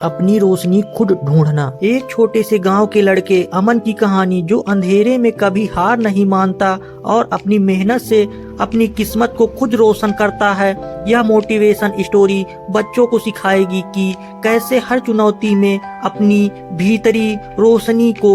अपनी रोशनी खुद ढूंढना। एक छोटे से गांव के लड़के अमन की कहानी, जो अंधेरे में कभी हार नहीं मानता और अपनी मेहनत से अपनी किस्मत को खुद रोशन करता है। यह मोटिवेशन स्टोरी बच्चों को सिखाएगी कि कैसे हर चुनौती में अपनी भीतरी रोशनी को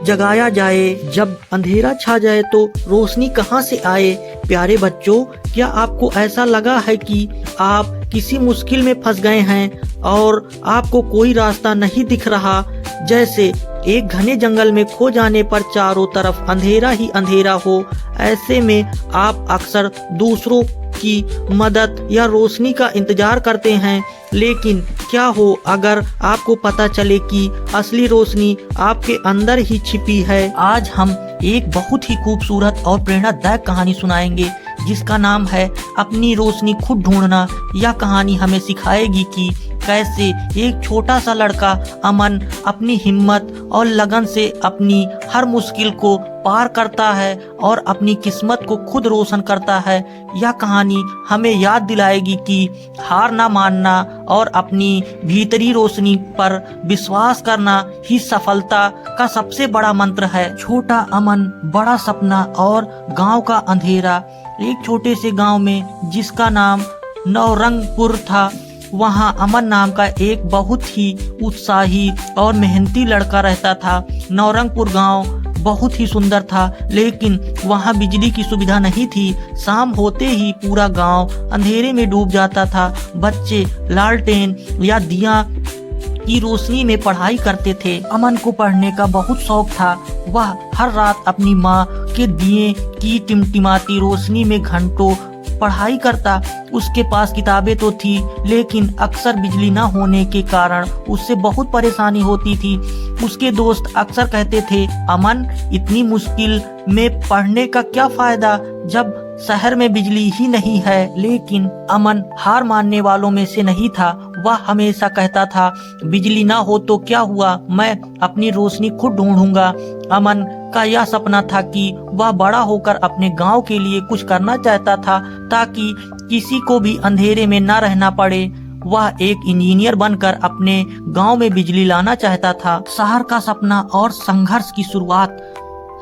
जगाया जाए। जब अंधेरा छा जाए तो रोशनी कहाँ से आए। प्यारे बच्चों, क्या आपको ऐसा लगा है कि आप किसी मुश्किल में फंस गए हैं और आपको कोई रास्ता नहीं दिख रहा, जैसे एक घने जंगल में खो जाने पर चारों तरफ अंधेरा ही अंधेरा हो। ऐसे में आप अक्सर दूसरों की मदद या रोशनी का इंतजार करते हैं, लेकिन क्या हो अगर आपको पता चले कि असली रोशनी आपके अंदर ही छिपी है। आज हम एक बहुत ही खूबसूरत और प्रेरणादायक कहानी सुनाएंगे जिसका नाम है अपनी रोशनी खुद ढूंढना। यह कहानी हमें सिखाएगी कि कैसे एक छोटा सा लड़का अमन अपनी हिम्मत और लगन से अपनी हर मुश्किल को पार करता है और अपनी किस्मत को खुद रोशन करता है। यह कहानी हमें याद दिलाएगी कि हार ना मानना और अपनी भीतरी रोशनी पर विश्वास करना ही सफलता का सबसे बड़ा मंत्र है। छोटा अमन, बड़ा सपना और गांव का अंधेरा। एक छोटे से गांव में जिसका नाम नवरंगपुर था, वहाँ अमन नाम का एक बहुत ही उत्साही और मेहनती लड़का रहता था। नवरंगपुर गांव बहुत ही सुंदर था, लेकिन वहाँ बिजली की सुविधा नहीं थी। शाम होते ही पूरा गांव अंधेरे में डूब जाता था। बच्चे लालटेन या दिया की रोशनी में पढ़ाई करते थे। अमन को पढ़ने का बहुत शौक था। वह हर रात अपनी माँ के दिए की टिमटिमाती रोशनी में घंटों पढ़ाई करता। उसके पास किताबें तो थी, लेकिन अक्सर बिजली न होने के कारण उससे बहुत परेशानी होती थी। उसके दोस्त अक्सर कहते थे, अमन, इतनी मुश्किल में पढ़ने का क्या फायदा जब शहर में बिजली ही नहीं है। लेकिन अमन हार मानने वालों में से नहीं था। वह हमेशा कहता था, बिजली ना हो तो क्या हुआ, मैं अपनी रोशनी खुद ढूंढूंगा। अमन का यह सपना था कि वह बड़ा होकर अपने गांव के लिए कुछ करना चाहता था, ताकि किसी को भी अंधेरे में न रहना पड़े। वह एक इंजीनियर बनकर अपने गांव में बिजली लाना चाहता था। शहर का सपना और संघर्ष की शुरुआत।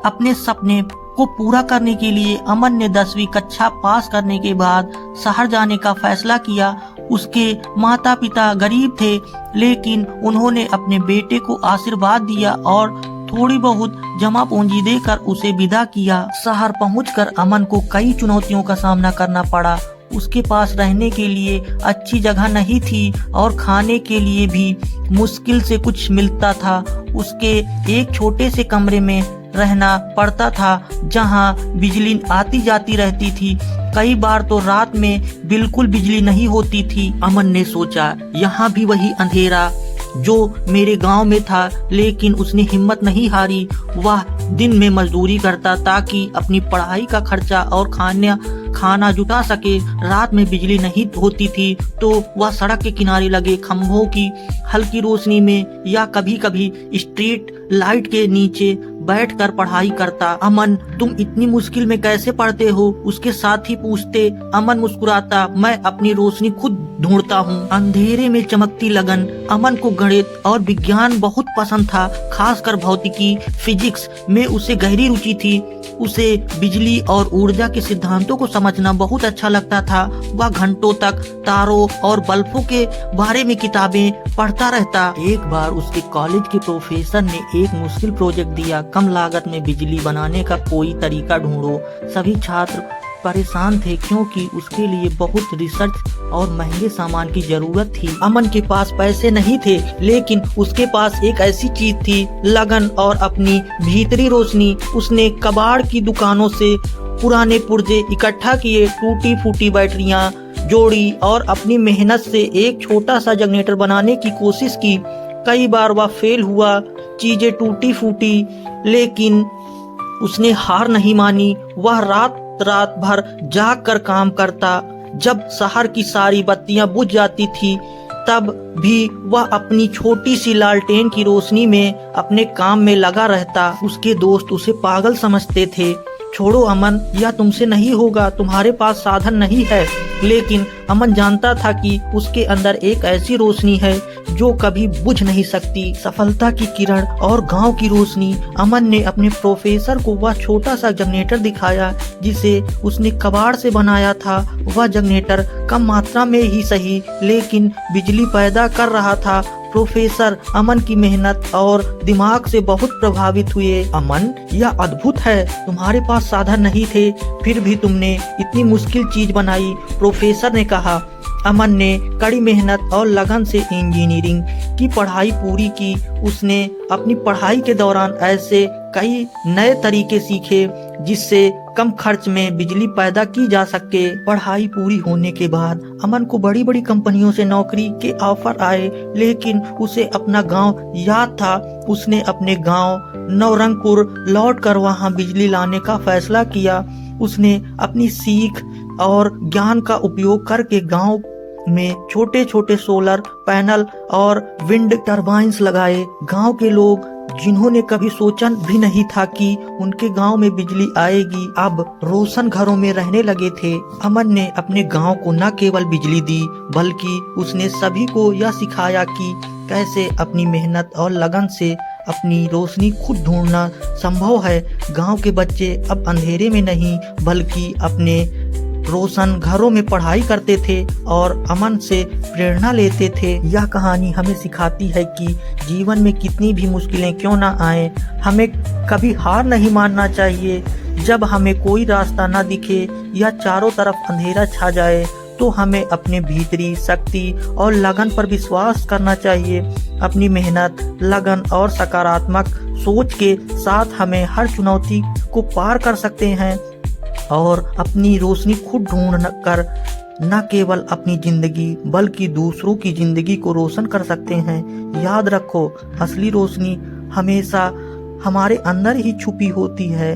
अपने सपने को पूरा करने के लिए अमन ने 10वीं कक्षा पास करने के बाद शहर जाने का फैसला किया। उसके माता पिता गरीब थे, लेकिन उन्होंने अपने बेटे को आशीर्वाद दिया और थोड़ी बहुत जमा पूंजी देकर उसे विदा किया। शहर पहुंचकर अमन को कई चुनौतियों का सामना करना पड़ा। उसके पास रहने के लिए अच्छी जगह नहीं थी और खाने के लिए भी मुश्किल से कुछ मिलता था। उसके एक छोटे से कमरे में रहना पड़ता था, जहां बिजली आती जाती रहती थी। कई बार तो रात में बिल्कुल बिजली नहीं होती थी। अमन ने सोचा, यहाँ भी वही अंधेरा जो मेरे गांव में था, लेकिन उसने हिम्मत नहीं हारी। वह दिन में मजदूरी करता ताकि अपनी पढ़ाई का खर्चा और खाना जुटा सके। रात में बिजली नहीं होती थी तो वह सड़क के किनारे लगे खंभों की हल्की रोशनी में या कभी कभी स्ट्रीट लाइट के नीचे बैठकर पढ़ाई करता। अमन, तुम इतनी मुश्किल में कैसे पढ़ते हो? उसके साथी पूछते। अमन मुस्कुराता, मैं अपनी रोशनी खुद ढूंढता हूँ। अंधेरे में चमकती लगन। अमन को गणित और विज्ञान बहुत पसंद था, खासकर भौतिकी, फिजिक्स में उसे गहरी रुचि थी। उसे बिजली और ऊर्जा के सिद्धांतों को समझना बहुत अच्छा लगता था। वह घंटों तक तारों और बल्बों के बारे में किताबें पढ़ता रहता। एक बार उसके कॉलेज के प्रोफेसर ने एक मुश्किल प्रोजेक्ट दिया, कम लागत में बिजली बनाने का कोई तरीका ढूंढो। सभी छात्र परेशान थे क्योंकि उसके लिए बहुत रिसर्च और महंगे सामान की जरूरत थी। अमन के पास पैसे नहीं थे, लेकिन उसके पास एक ऐसी चीज थी, लगन और अपनी भीतरी रोशनी। उसने कबाड़ की दुकानों से पुराने पुर्जे इकट्ठा किए, टूटी फूटी बैटरियां जोड़ी और अपनी मेहनत से एक छोटा सा जनरेटर बनाने की कोशिश की। कई बार वह फेल हुआ, चीजें टूटी फूटी, लेकिन उसने हार नहीं मानी। वह रात भर जाग कर काम करता। जब शहर की सारी बत्तियां बुझ जाती थी, तब भी वह अपनी छोटी सी लालटेन की रोशनी में अपने काम में लगा रहता। उसके दोस्त उसे पागल समझते थे, छोड़ो अमन, यह तुमसे नहीं होगा, तुम्हारे पास साधन नहीं है। लेकिन अमन जानता था कि उसके अंदर एक ऐसी रोशनी है जो कभी बुझ नहीं सकती। सफलता की किरण और गांव की रोशनी। अमन ने अपने प्रोफेसर को वह छोटा सा जनरेटर दिखाया जिसे उसने कबाड़ से बनाया था। वह जनरेटर कम मात्रा में ही सही लेकिन बिजली पैदा कर रहा था। प्रोफेसर अमन की मेहनत और दिमाग से बहुत प्रभावित हुए। अमन, यह अद्भुत है, तुम्हारे पास साधन नहीं थे फिर भी तुमने इतनी मुश्किल चीज बनाई, प्रोफेसर ने कहा। अमन ने कड़ी मेहनत और लगन से इंजीनियरिंग की पढ़ाई पूरी की। उसने अपनी पढ़ाई के दौरान ऐसे कई नए तरीके सीखे जिससे कम खर्च में बिजली पैदा की जा सके। पढ़ाई पूरी होने के बाद अमन को बड़ी बड़ी कंपनियों से नौकरी के ऑफर आए लेकिन उसे अपना गांव याद था। उसने अपने गांव नवरंगपुर लौटकर वहां बिजली लाने का फैसला किया। उसने अपनी सीख और ज्ञान का उपयोग करके गांव में छोटे छोटे सोलर पैनल और विंड टरबाइन्स लगाए। गांव के लोग जिन्होंने कभी सोचा भी नहीं था कि उनके गांव में बिजली आएगी, अब रोशन घरों में रहने लगे थे। अमन ने अपने गांव को न केवल बिजली दी बल्कि उसने सभी को यह सिखाया कि कैसे अपनी मेहनत और लगन से अपनी रोशनी खुद ढूंढना संभव है। गांव के बच्चे अब अंधेरे में नहीं बल्कि अपने रोशन घरों में पढ़ाई करते थे और अमन से प्रेरणा लेते थे। यह कहानी हमें सिखाती है कि जीवन में कितनी भी मुश्किलें क्यों ना आए, हमें कभी हार नहीं मानना चाहिए। जब हमें कोई रास्ता न दिखे या चारों तरफ अंधेरा छा जाए तो हमें अपने भीतरी शक्ति और लगन पर विश्वास करना चाहिए। अपनी मेहनत, लगन और सकारात्मक सोच के साथ हमें हर चुनौती को पार कर सकते हैं और अपनी रोशनी खुद ढूंढ कर न केवल अपनी जिंदगी बल्कि दूसरों की जिंदगी को रोशन कर सकते हैं। याद रखो, असली रोशनी हमेशा हमारे अंदर ही छुपी होती है।